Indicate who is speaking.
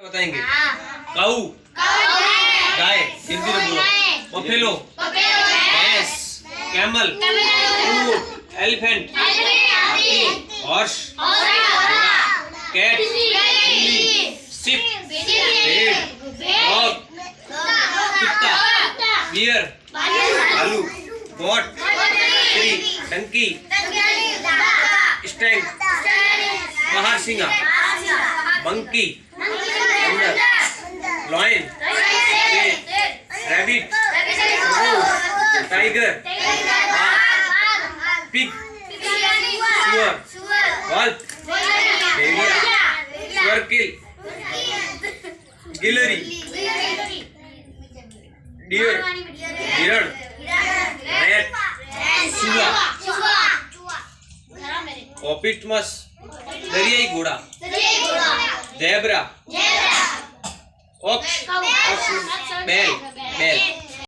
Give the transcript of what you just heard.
Speaker 1: बताएंगे। काऊ गाय, हिंदी में बोलो। बफेलो भैंस, कैमल ऊंट, एलिफेंट हाथी, हॉर्स कैट, शिप, भेड़, डॉग, कुत्ता, बियर, भालू, गोट, बकरी, डंकी, स्टैंक, महारसिंगा, monkey, lion, rabbit, tiger, pig, सुअर, वॉल्फ, भेड़िया, स्वर्किल, गिलहरी, डियर, हिरण, रैट, सुआ, ऑपिटमस, दरियाई घोड़ा, जेब्रा, ऑक्स, बैल,